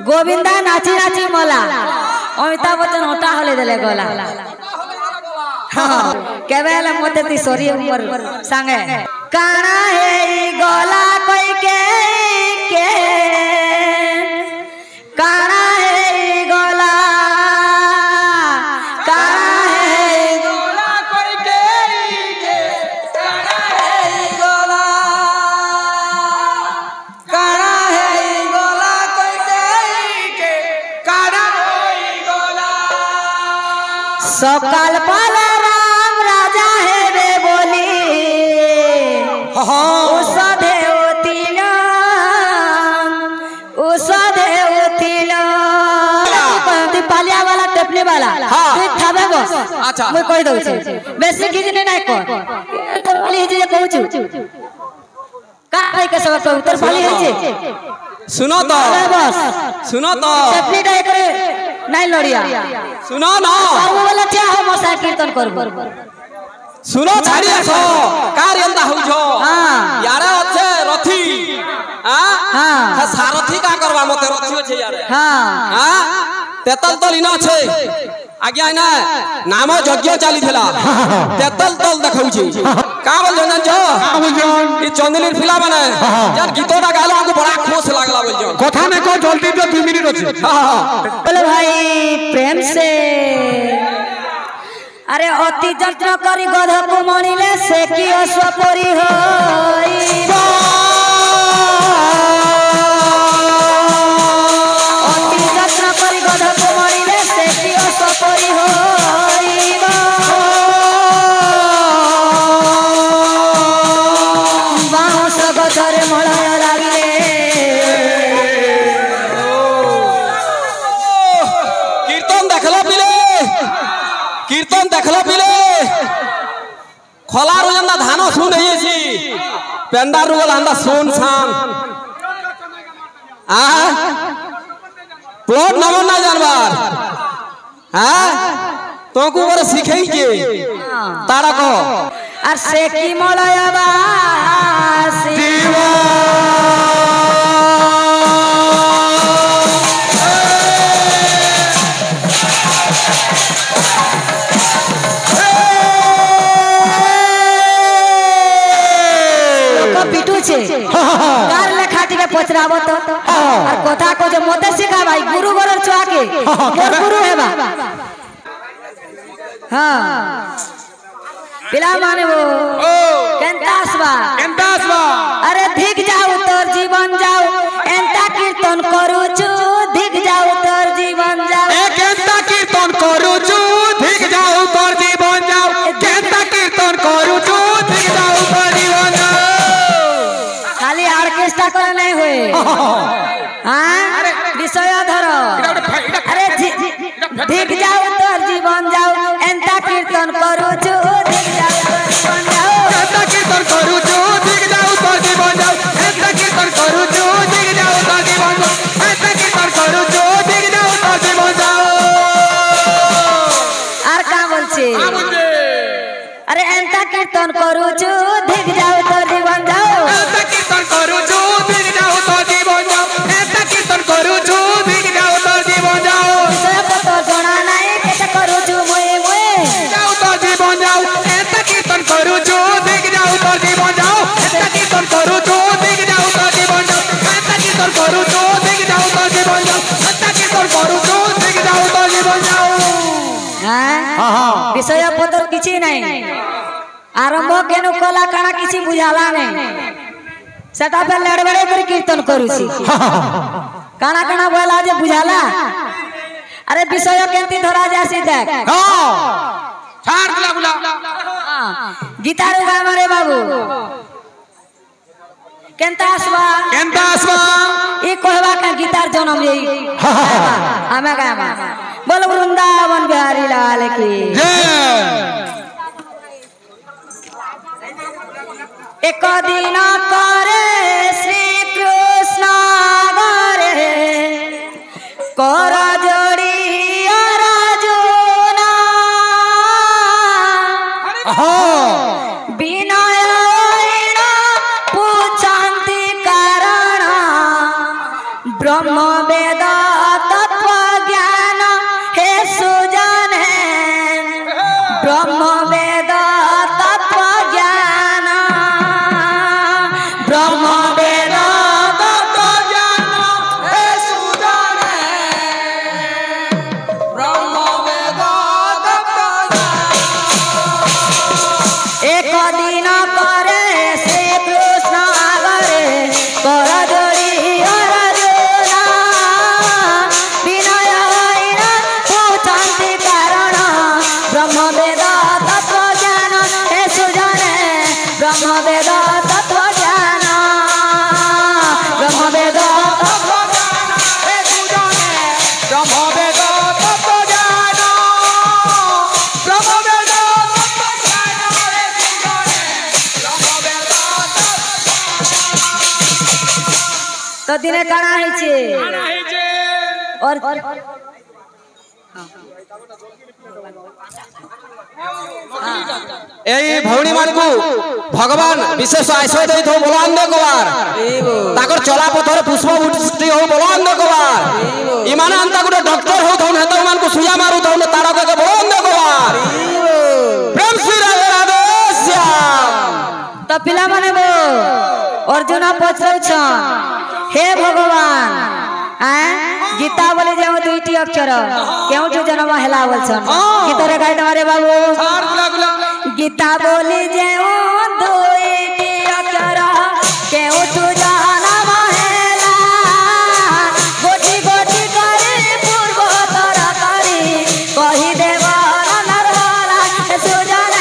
गोविंदा नाची नाची मला अमिताभ बच्चन होटा हले देले गला हां केबे हले मते ती सॉरी उमर संगे काना हे गला कोई के काना हे गला काना हे गला कोई के काना हे गला काना हे गला कोई के काना हे गला सकाल पाला राम राजा है बे बोली पालिया वाला टेपली वाला तू थाबे बस अच्छा मैं कहि दउ छै बेसी किजने नै कर तो पाली जे कहू छु का कहि के सब उत्तर पाली है छै सुनो तो बस सुनो तो टेपली डाइ करे नै लड़िया सुनो ना बाबू वाला क्या हो मसा कीर्तन करबो सुनो छाड़ी आसो कार एंदा हो छो हां यारे আছে रथी हां हां सारथी का करबा मते रथी छै यारे हां हां तेतल तल इना छै आज्ञा इना नाम यज्ञ चली थिला तेतल तल देखौ छी का बोल जन जो ई चंदनीर फिला बने यार गीतोटा गालो हमको बड़ा खुश लागला बोल जो कथा में को जल्दी तो 2 मिनट अछि हां बोले भाई प्रेम से अरे अति जत्न करी गध को मणिले से की अस्वपरी होई अति जत्न करी गध को मणिले से की अस्वपरी होई बाँस गधरे मळय लागिले कीर्तन देखला पिले कीर्तन देखला पिले खलारू जंदा धान सुन हे छी पेंडारू वाला अंदा सोन छान आ प्लॉट नमन ना जानबार हां तोकू बर सिखै के तारा को আর সে কি মলয়বাসী जीवा कार लेखा टिके पचराबो तो और कथा को जो मते सिखा भाई गुरु गोरर छुआ के मोर गुरु हेबा हां पिला माने वो केंतासबा अरे धिक जाऊ तोर जीवन जाऊ एंता कीर्तन करू छु धिक जाऊ तोर जीवन जाऊ ए केंता कीर्तन करू छु धिक जाऊ तोर जीवन जाऊ केंता कीर्तन करू छु धिक जाऊ तोर जीवन जाऊ खाली ऑर्केस्ट्रा करे नहीं हुए हां विषय धरो अरे धिक जाऊ तोर जीवन जाऊ एंता कीर्तन करू छु धिक जाऊ तोर जीवन जाऊ केंता कीर्तन करू छु धिक जाऊ तोर जीवन जाऊ केंता कीर्तन करू छु धिक जाऊ तोर जीवन जाऊ केंता कीर्तन करू छु धिक जाऊ तोर जीवन जाऊ আর का बोलছে अरे एंता कीर्तन करू छु धिक जाऊ तोर जीवन जाऊ केंता कीर्तन करू छु धिक जाऊ तोर जीवन जाऊ केंता कीर्तन करू छु धिक जाऊ तोर जीवन जाऊ विषय तो जोड़ा नहीं केते करू छु मोए मोए जाऊ तोर जीवन जाऊ केंता कीर्तन करू छु धिक जाऊ तोर जीवन जाऊ केंता कीर्तन करू छु धिक जाऊ तोर जीवन जाऊ केंता कीर्तन करू छु धिक जाऊ तोर जीवन जाऊ केंता कीर्तन करू छु धिक जाऊ तोर जीवन जाऊ हां विषय पत्र किछि नहीं आरंभ केनु कला काना किछि बुझाला नहीं सेटा पे लड़बड़े कर कीर्तन करूसी काना काना बोला जे बुझाला अरे विषय केंती धरा जासी देख हां छाड़ बुला बुला गिटार उगा मारे बाबू केंतासबा ई कहवा का गिटार जन्म यही हमें का बोल वृंदावन बिहारी लाल की जय एक दिन करे श्री कृष्ण गरे कर जोड़ी अर्जुना विनय पूछंती कारण ब्रह्म वेद দিনে কানা হইছে और এই ভৌণী মানকু ভগবান বিশেষ আশ্রয় দেই থো বলান্দ কবার তাকর চলা পথরে পুষ্প বৃষ্টি হো বলান্দ কবার ইমানে আনতা গুটে ডক্টর হো থন হেত মানকু সুয়া মারু থন তারকে বলান্দ কবার প্রেম শ্রী রাধে রাধে শ্যাম तो पिला माने बो अर्जुन पचरछ हे भगवान गीता बोले जे दुईटी अक्षर केउठु जन्म हेला बोलछन गीतरे गाय तमारे बाबू गीता बोली जे दुईटी अक्षर केउठु जन्म हेला गोटी गोटी करे पूर्व तर करी कहि देव नरवाला सुजन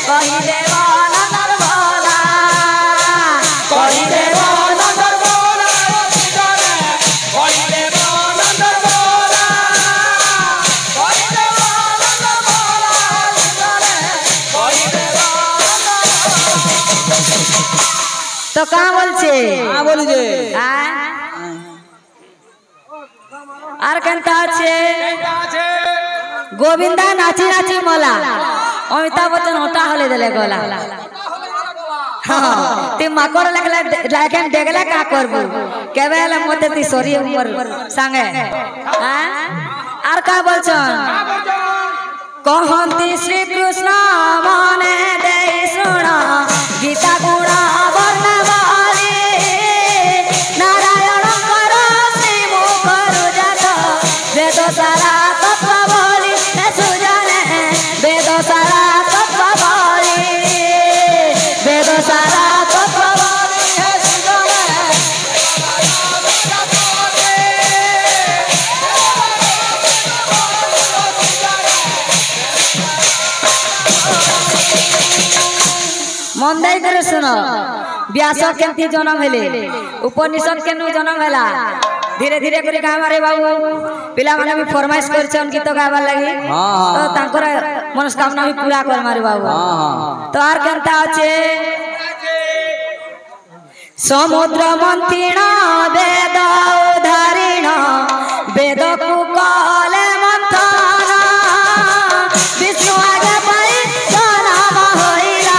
कहि देव नरवाला कहि देव तो कहाँ बोलছে বলি যে আর কেনতা আছে গোবিন্দা নাচি নাচি মলা অমিতাভ বচ্চন ওটা হলে দেলে গলা তে মাকড় লাগলা লাগেন দেখলা কা করবো কেবে হলে মতে তি সরি উমর সঙ্গে আর কা বলছন কহন্তি শ্রী কৃষ্ণ মনে দেই শুণ গীতা গুণা বর্ণবালী নারায়ণ কর শ্রী মুখরু জাত বেদ সারা তত্ত্ব বলি সুজনে বেদ সারা তত্ত্ব বলি বেদ সারা তত্ত্ব বলি সুজনে मन दे करे सुनो व्यास केमती जन्म हेले उपनिषद केनु जन्म हेला धीरे धीरे करी गामारे बाबू पिला माने भी फरमाइश करछन गीत गाबार लागि तो तांकर मनोकामना भी पूरा कर मारे बाबू तो आर केनता আছে समुद्र मंथीण वेद उधारीण वेद को काले मंथन विष्णु आगे पाई नाम होइला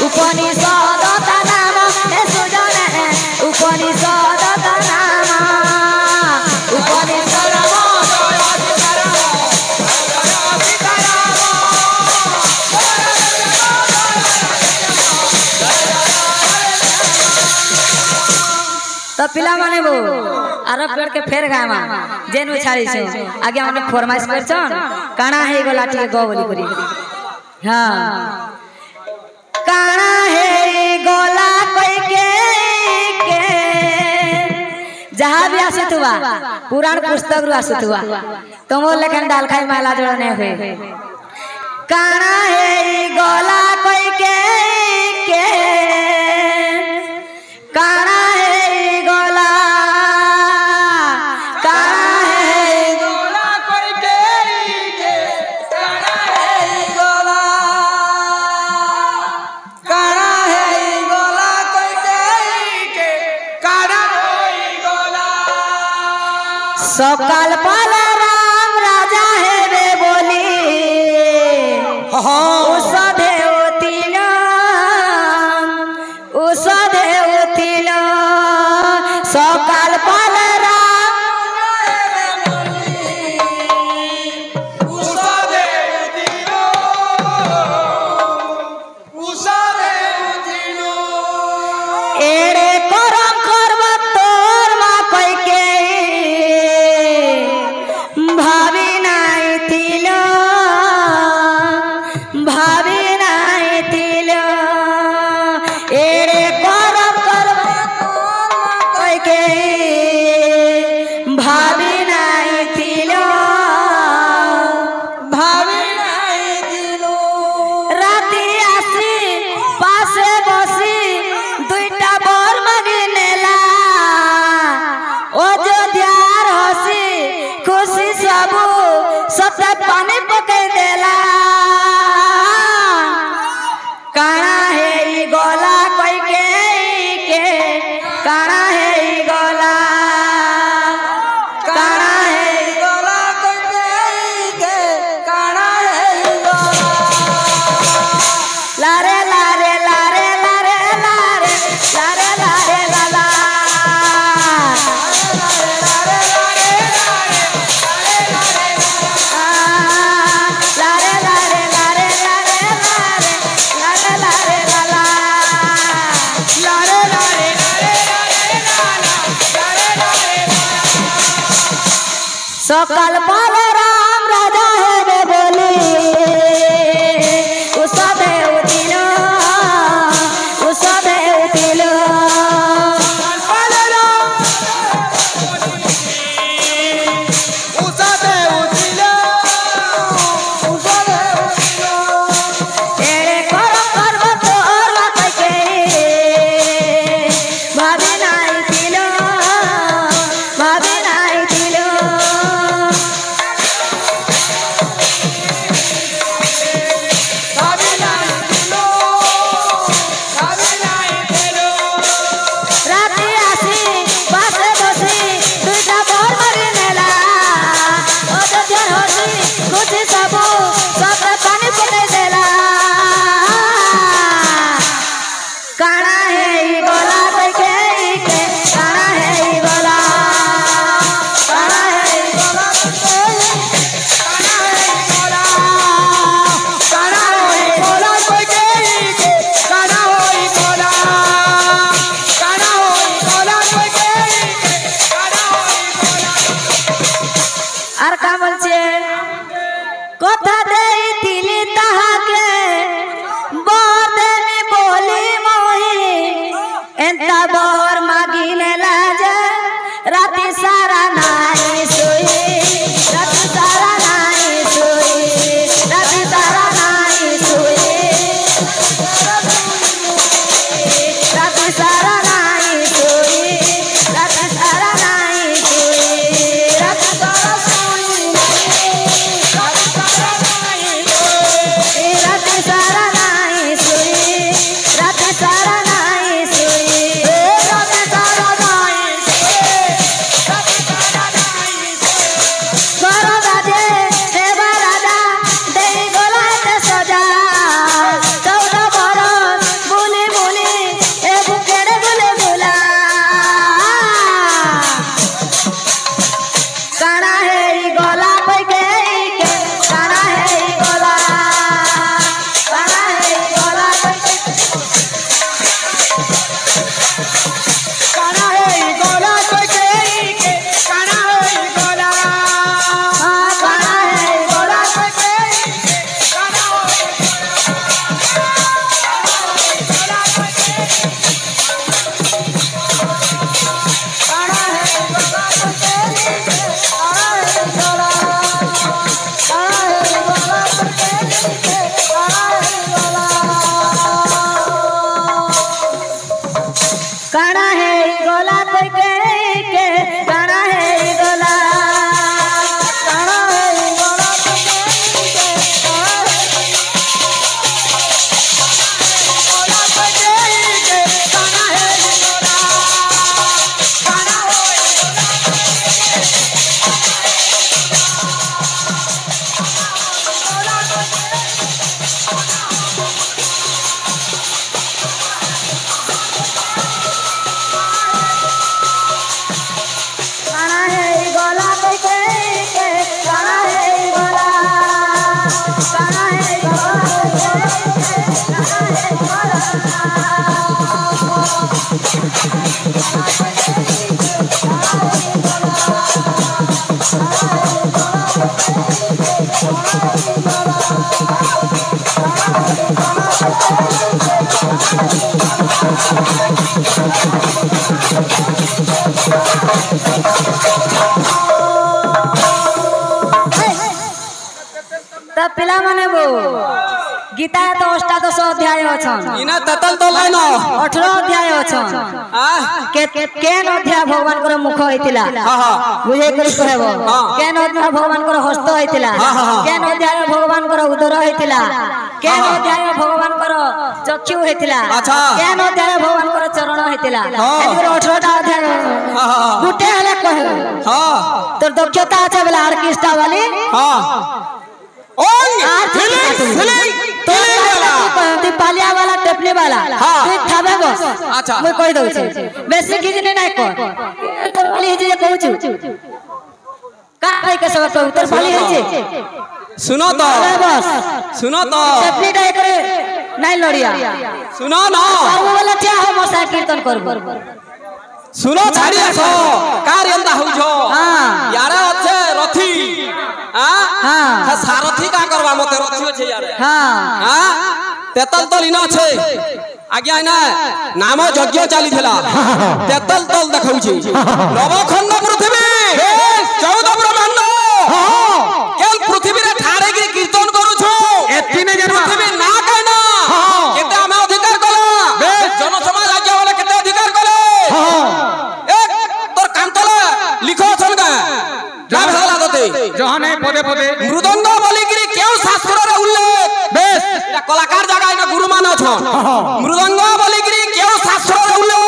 उपनिषद नाम हे सुजने उपनिषद नाम उपनिषद तो पिला माने बो आरो पेड़ के फेर गामा जेनु छाड़ी छ आगे हमने फरमाइश करछन काना हे गला टिके गो बोली करी हां काना हे गला कोई के जहां भी आसुतुवा पुराण पुस्तक रु आसुतुवा तुमो लेखन डाल खाई माला जोड़ने हुए काना हे गला कोई के काना सकाल पाल राम राजा है बे बोली उषधे उतिल सकाल पाल সকাল পালে রাম রাজা হেবে বলি উষাদে উঠিল तब पिला माने वो गीता तो अष्टादश अध्याय अछन इना ततल तो लाइन 18 अध्याय अछन केन अध्याय भगवान कर मुख होइतिला बुझे करी कहबो केन अध्याय भगवान कर हस्त होइतिला केन अध्याय भगवान कर उदर होइतिला केन अध्याय भगवान कर चक्षु होइतिला केन अध्याय भगवान कर चरण होइतिला एकर 18 टा अध्याय गुटे हले कहबो हां तोर दक्षता আছে বলে ऑर्केस्ट्रा वाली हां पालिया वाला टेपली वाला तू थाबे बस अच्छा मैं कहि दउ छी बेसी किजने नै कर तोर पाली जे कहू छी का कहि के सब कहू तोर पाली है छी सुनो तो बस सुनो तो टेपली डाय करे नै लड़िया सुनो ना करबो वाला क्या हो मोसा कीर्तन करबो सुनो छाड़ी आसो कार एंदा होउ छो हां यारा अच्छे रथी करवा मते रथी अछि यारे हां हां तेतल तल इना छै आज्ञा इना नाम यज्ञ चली थिला तेतल तल देखौ छी नवखंड पृथ्वी 14 ब्रह्मांड केल पृथ्वी रे ठारे गिरी कीर्तन करू छु एति ने जन्म पृथ्वी ना कहना केते हम अधिकार कला जन समाज आज्ञा वाला केते अधिकार कले एक तोर कांतला लिखो छन का जा भला दते जहां नहीं पदे पदे मृदंग बोलिगिरी केउ शास्त्र रे उल्लेख बेस या कलाकार जगह इना गुरु मान छन मृदंग बोलिगिरी केउ शास्त्र रे उल्लेख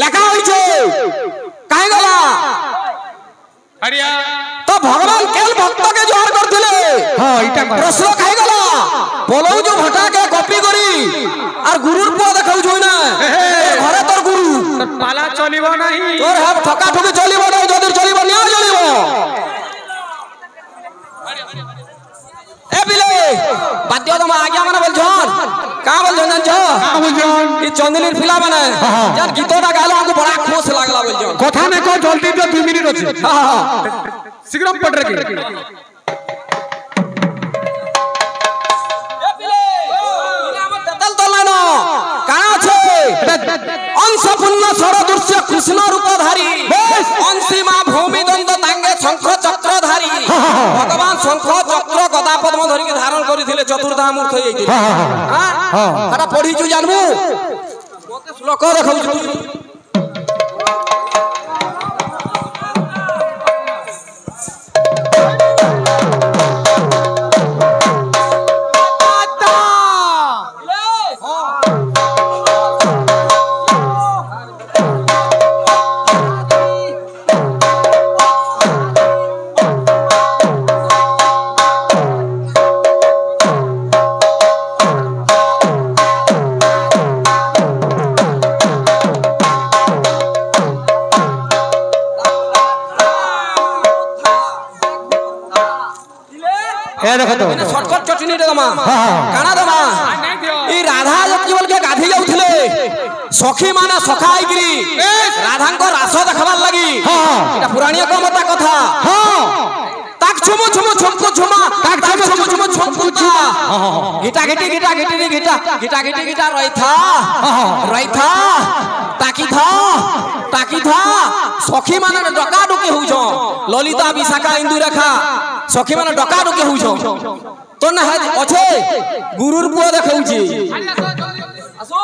लेखा होई छे काहे गला हरिया तो भगवान केल भक्त के जोर करथिले हां इटा प्रश्न काहे गला बोलौ जो भटा के कॉपी करी और गुरुर पो देखौ जोइ ना घरे तोर गुरु पाला चलिबो नहीं तोर हम ठका ठकी चलिबो नहीं जदी चलिबो निया चलिबो ए बिले बाद्य तो आज्ञा माने बोल जोन का बोल जोन जान ई चंदनीर फिला माने यार गीतोटा गालो हमको बड़ा खुश लागला बोल जोन कथा ने को जल्दी तो 2 मिनिट अछि हां शीघ्र पट रे अंश पुण्य सर दृश्य कृष्ण रूपधारी अंशी मां भूमि दंड तांगे शंख चक्रधारी भगवान शंख चक्र गदा पद्म धरि के धारण करिथिले चतुर्धा मूर्ति हेइथिले हां हरा पढी छु जानबू मते श्लोक देखौ छु शॉर्टकट चटनी रे दमा काना दमा ई राधा जति बोल के गाधी जाउथिले सखी माने सखाई गिरी राधा को रास देखबार लागि एटा पुराणिया को मता कथा ताक छुमु छुमु छुमकु छुमा ताक छुमु छुमु छुमु छुमकु छुमा गीता गीटी गीता गीटी रे गीता गीता गीटी गीता रही था ताकी था सखी माने डका डुकी होउ छ ललिता विशाखा इंदु रेखा सखी माने डका डुकी होउ छ तो ना है अच्छे गुरुर पुआ देखौ छी आसो